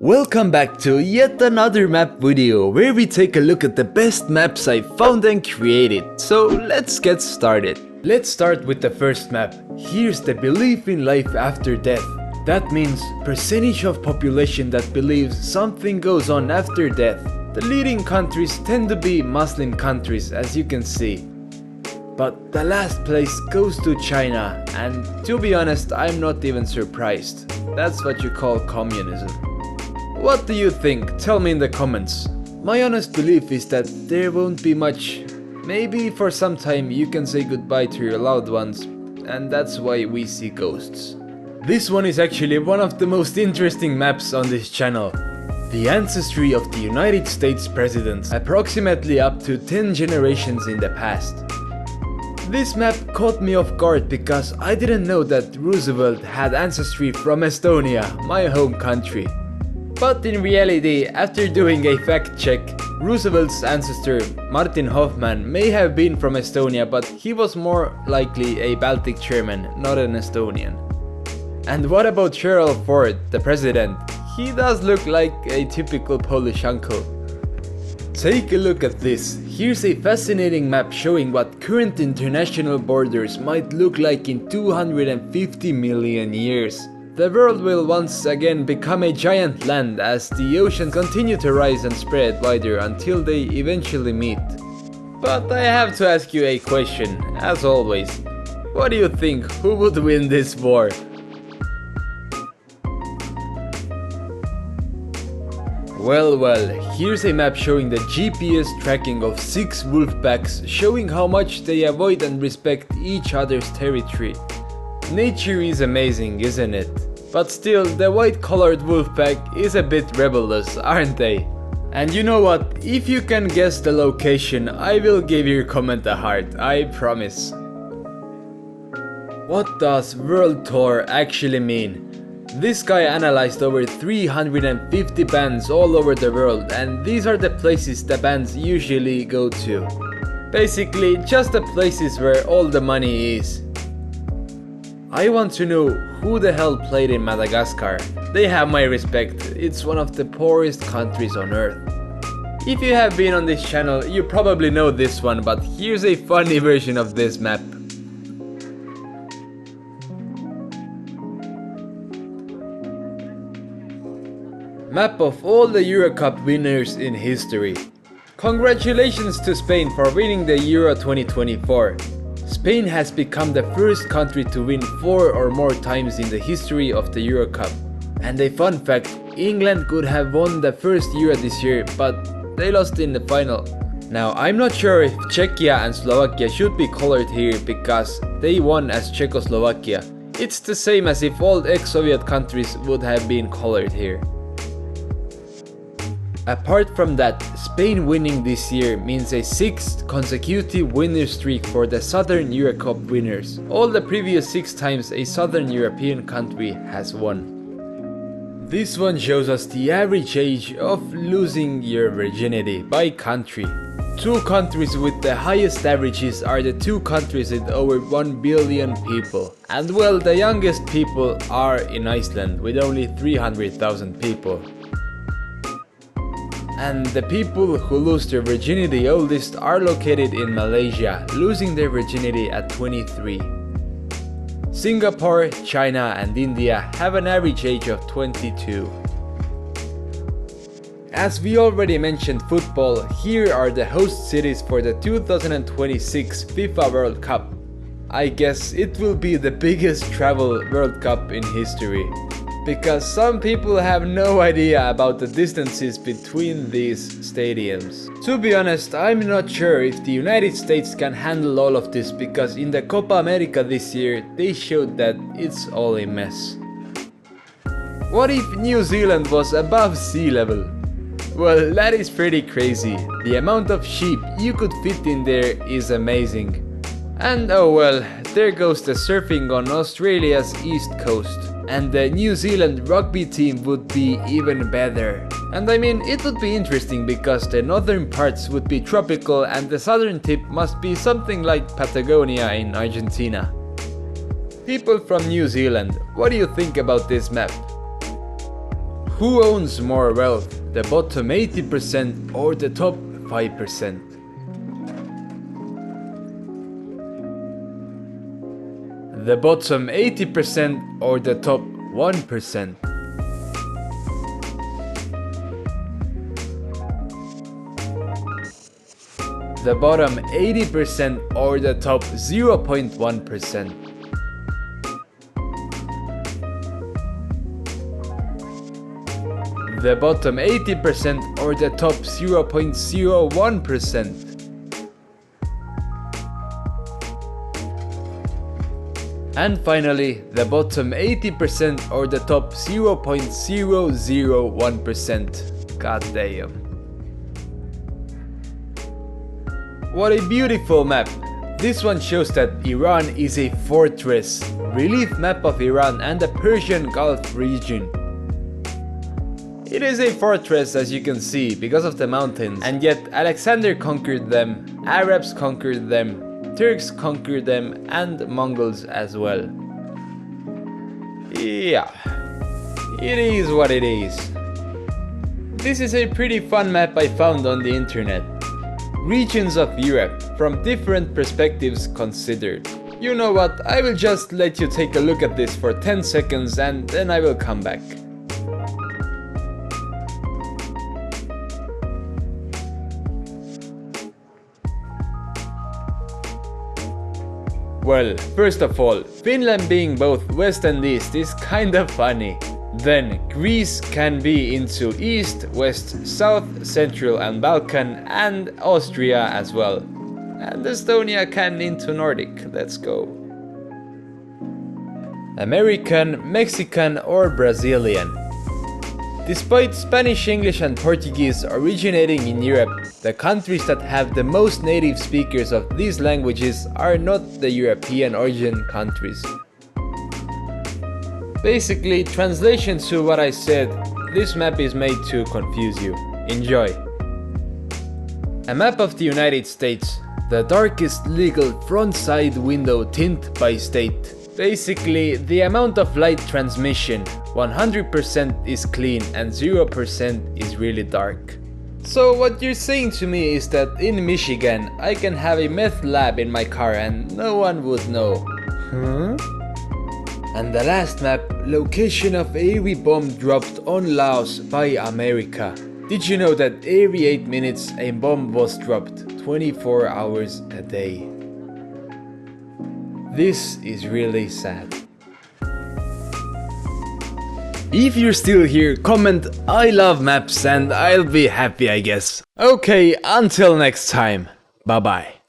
Welcome back to yet another map video where we take a look at the best maps I found and created. So let's get started. Let's start with the first map. Here's the belief in life after death. That means percentage of population that believes something goes on after death. The leading countries tend to be Muslim countries, as you can see. But the last place goes to China, and to be honest, I'm not even surprised. That's what you call communism. What do you think? Tell me in the comments. My honest belief is that there won't be much. Maybe for some time you can say goodbye to your loved ones, and that's why we see ghosts. This one is actually one of the most interesting maps on this channel. The ancestry of the United States presidents, approximately up to 10 generations in the past. This map caught me off guard because I didn't know that Roosevelt had ancestry from Estonia, my home country. But in reality, after doing a fact check, Roosevelt's ancestor, Martin Hoffman, may have been from Estonia, but he was more likely a Baltic German, not an Estonian. And what about Gerald Ford, the president? He does look like a typical Polish uncle. Take a look at this. Here's a fascinating map showing what current international borders might look like in 250 million years. The world will once again become a giant land as the oceans continue to rise and spread wider until they eventually meet. But I have to ask you a question, as always. What do you think? Who would win this war? Well, here's a map showing the GPS tracking of 6 wolf packs, showing how much they avoid and respect each other's territory. Nature is amazing, isn't it? But still, the white-collared wolf pack is a bit rebellious, aren't they? And you know what? If you can guess the location, I will give your comment a heart, I promise. What does World Tour actually mean? This guy analyzed over 350 bands all over the world, and these are the places the bands usually go to. Basically, just the places where all the money is. I want to know who the hell played in Madagascar. They have my respect, it's one of the poorest countries on earth. If you have been on this channel, you probably know this one, but here's a funny version of this map. Map of all the Euro Cup winners in history. Congratulations to Spain for winning the Euro 2024. Spain has become the first country to win 4 or more times in the history of the Euro Cup. And a fun fact, England could have won the first Euro this year, but they lost in the final. Now I'm not sure if Czechia and Slovakia should be colored here because they won as Czechoslovakia. It's the same as if all ex-Soviet countries would have been colored here. Apart from that, Spain winning this year means a 6th consecutive winner streak for the Southern Euro Cup winners. All the previous 6 times a Southern European country has won. This one shows us the average age of losing your virginity by country. 2 countries with the highest averages are the 2 countries with over 1 billion people. And well, the youngest people are in Iceland with only 300,000 people. And the people who lose their virginity oldest are located in Malaysia, losing their virginity at 23. Singapore, China and India have an average age of 22. As we already mentioned football, here are the host cities for the 2026 FIFA World Cup. I guess it will be the biggest travel World Cup in history. Because some people have no idea about the distances between these stadiums. To be honest, I'm not sure if the United States can handle all of this because in the Copa America this year, they showed that it's all a mess. What if New Zealand was above sea level? Well, that is pretty crazy. The amount of sheep you could fit in there is amazing. And oh well, there goes the surfing on Australia's east coast. And the New Zealand rugby team would be even better. And I mean, it would be interesting because the northern parts would be tropical and the southern tip must be something like Patagonia in Argentina. People from New Zealand, what do you think about this map? Who owns more wealth, the bottom 80% or the top 5%? The bottom 80% or the top 1%? The bottom 80% or the top 0.1%? The bottom 80% or the top 0.01%? And finally, the bottom 80% or the top 0.001%. God damn. What a beautiful map! This one shows that Iran is a fortress. Relief map of Iran and the Persian Gulf region. It is a fortress, as you can see, because of the mountains, and yet Alexander conquered them, Arabs conquered them, Turks conquered them, and Mongols as well. Yeah, it is what it is. This is a pretty fun map I found on the internet. Regions of Europe, from different perspectives considered. You know what, I will just let you take a look at this for 10 seconds and then I will come back. Well, first of all, Finland being both west and east is kinda funny. Then Greece can be into east, west, south, central and Balkan, and Austria as well. And Estonia can into Nordic, let's go. American, Mexican or Brazilian. Despite Spanish, English and Portuguese originating in Europe, the countries that have the most native speakers of these languages are not the European origin countries. Basically, translation to what I said, this map is made to confuse you. Enjoy! A map of the United States. The darkest legal front side window tint by state. Basically, the amount of light transmission, 100% is clean and 0% is really dark. So what you're saying to me is that in Michigan, I can have a meth lab in my car and no one would know. Huh? And the last map, location of every bomb dropped on Laos by America. Did you know that every 8 minutes a bomb was dropped, 24 hours a day? This is really sad. If you're still here, comment I love maps and I'll be happy, I guess. Okay, until next time. Bye bye.